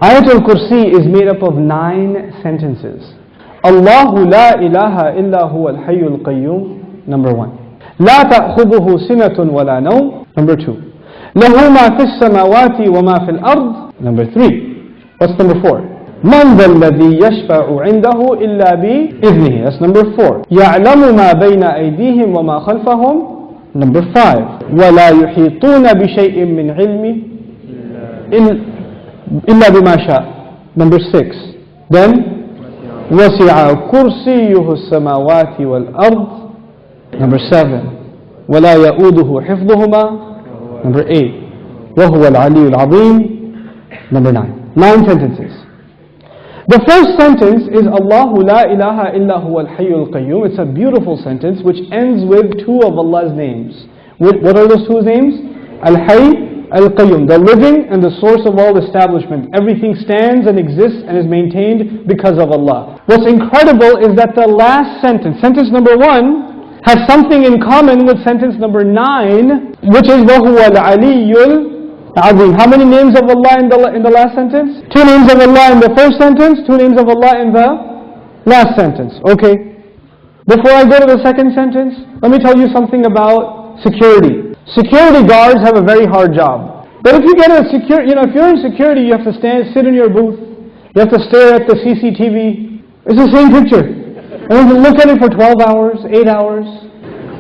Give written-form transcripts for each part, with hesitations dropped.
Ayatul Kursi is made up of 9 sentences. Allahu la ilaha illa huwa al-hayyul qayyum, number 1. لا تأخذه سنة ولا نوم, number 2. له ما في السماوات وما في الأرض, number 3. What's number 4? من ذا الذي يشفع عنده إلا بإذنه, that's number 4. يعلم ما بين أيديهم وما خلفهم, number 5. ولا يحيطون بشيء من علمه إلا بما شاء, number 6. Then وسع كرسيه السماوات والأرض, number 7. ولا يؤوده حفظهما, number 8. وهو العلي العظيم, number 9. 9 sentences. The first sentence is Allahu la ilaha illa huwa al-hayyul qayyum. It's a beautiful sentence which ends with 2 of Allah's names. What are those 2 names? Al-hayy, al-qayyum, the living and the source of all establishment. Everything stands and exists and is maintained because of Allah. What's incredible is that the last sentence, sentence number 1, has something in common with sentence number 9, which is وَهُوَ الْعَلِيُّ الْعَظِيمُ. How many names of Allah in the last sentence? 2 names of Allah in the first sentence, 2 names of Allah in the last sentence. Okay. Before I go to the second sentence, let me tell you something about security. Security guards have a very hard job. But if you get a if you're in security, you have to sit in your booth. You have to stare at the CCTV. It's the same picture. And you can look at it for 12 hours, 8 hours.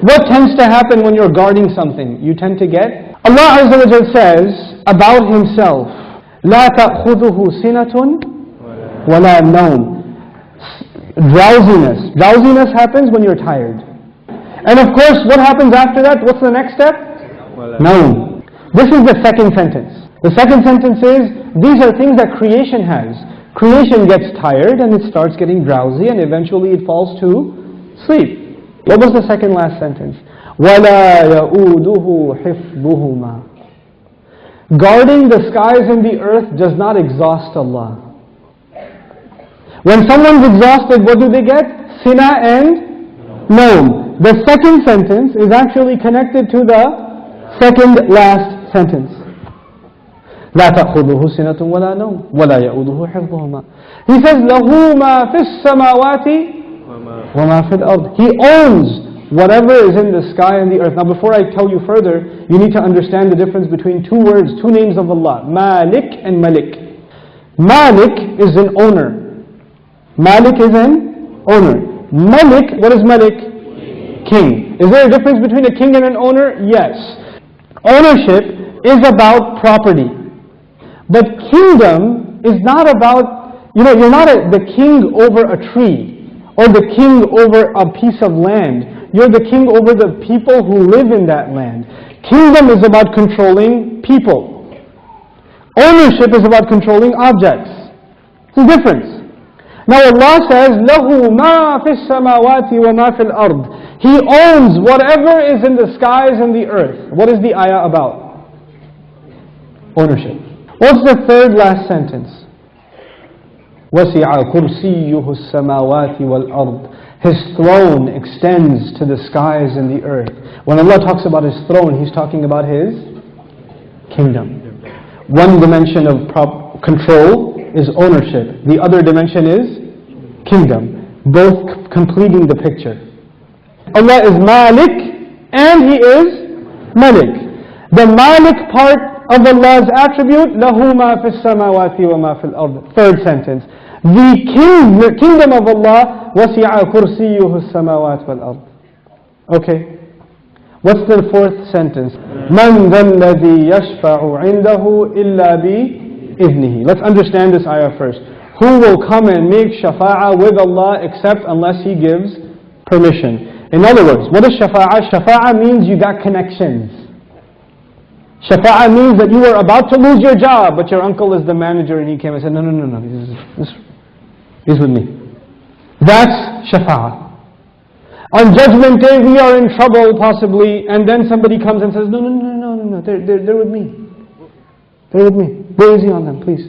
What tends to happen when you're guarding something? You tend to get... Allah Azza wa Jal says about Himself, لا تأخذه سنة ولا نوم. Drowsiness. Drowsiness happens when you're tired. And of course, what happens after that? What's the next step? Naum. This is the second sentence. The second sentence is, these are things that creation has. Creation gets tired and it starts getting drowsy and eventually it falls to sleep. What was the second last sentence? وَلَا يَؤُودُهُ حِفْظُهُمَا. Guarding the skies and the earth does not exhaust Allah. When someone's exhausted, what do they get? Sina and Naum. The second sentence is actually connected to the second last sentence. لا تأخذه سنة ولا نوم ولا يؤوده حفظهما. He says له ما في السماوات وما في الأرض. He owns whatever is in the sky and the earth. Now before I tell you further, you need to understand the difference between 2 words, 2 names of Allah, Malik and Malik. Malik is an owner. Malik is an owner. Malik, what is Malik? King. Is there a difference between a king and an owner? Yes. Ownership is about property. But kingdom is not about, you're not the king over a tree or the king over a piece of land. You're the king over the people who live in that land. Kingdom is about controlling people. Ownership is about controlling objects. It's a difference. Now Allah says, لَهُ مَا فِي السَّمَاوَاتِ وَمَا فِي الْأَرْضِ. He owns whatever is in the skies and the earth. What is the ayah about? Ownership. What's the third last sentence? وَسِعَ كُرْسِيُّهُ السَّمَاوَاتِ وَالْأَرْضِ. His throne extends to the skies and the earth. When Allah talks about His throne, He's talking about His kingdom. One dimension of control is ownership. The other dimension is kingdom. Both completing the picture. Allah is Malik and He is Malik. The Malik part of Allah's attribute, لَهُ مَا فِي السَّمَاوَاتِ وَمَا فِي الْأَرْضِ. Third sentence. The kingdom of Allah, وَسِعَ كُرْسِيُّهُ السَّمَاوَاتِ وَالْأَرْضِ. Okay. What's the fourth sentence? مَنْ ذَا الَّذِي يَشْفَعُ عِنْدَهُ إِلَّا بِإِذْنِهِ. Let's understand this ayah first. Who will come and make shafa'ah with Allah except unless He gives permission? In other words, what is shafa'ah? Shafa'ah means you got connections. Shafa'ah means that you were about to lose your job, but your uncle is the manager and he came and said, no, he's with me. That's shafa'ah. On Judgment Day, we are in trouble possibly, and then somebody comes and says, no, they're with me. They're with me. Go easy on them, please.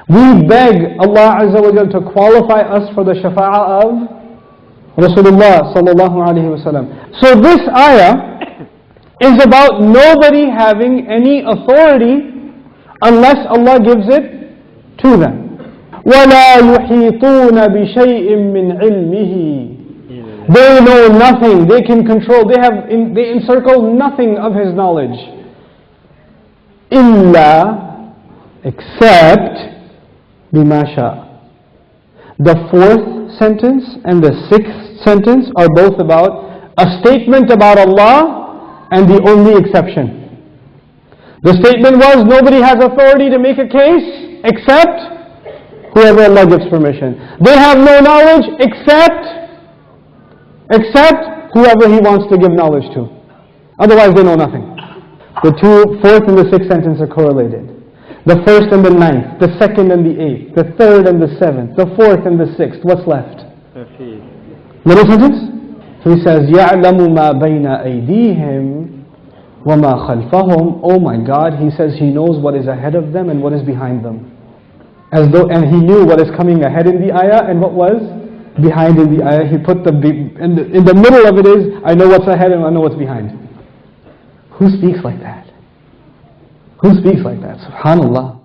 We beg Allah Azza wa Jalla to qualify us for the shafa'ah of Rasulullah sallallahu alaihi wasallam. So this ayah is about nobody having any authority unless Allah gives it to them. وَلَا يُحِيطُونَ بِشَيْءٍ مِّنْ عِلْمِهِ. They know nothing, they can control, they encircle nothing of His knowledge. إِلَّا, except بِمَا شَاءَ. The fourth sentence and the sixth sentence are both about a statement about Allah and the only exception. The statement was, nobody has authority to make a case except whoever Allah gives permission. They have no knowledge except whoever He wants to give knowledge to. Otherwise they know nothing. The fourth and the sixth sentence are correlated. The first and the ninth, the second and the eighth, the third and the seventh, the fourth and the sixth. What's left? Middle sentence? So he says, يَعْلَمُ مَا بَيْنَ أَيْدِيهِمْ وَمَا خَلْفَهُمْ. Oh my God, he says He knows what is ahead of them and what is behind them. And He knew what is coming ahead in the ayah and what was behind in the ayah. He put in the middle of it is, I know what's ahead and I know what's behind. Who speaks like that? Who speaks like that? Subhanallah.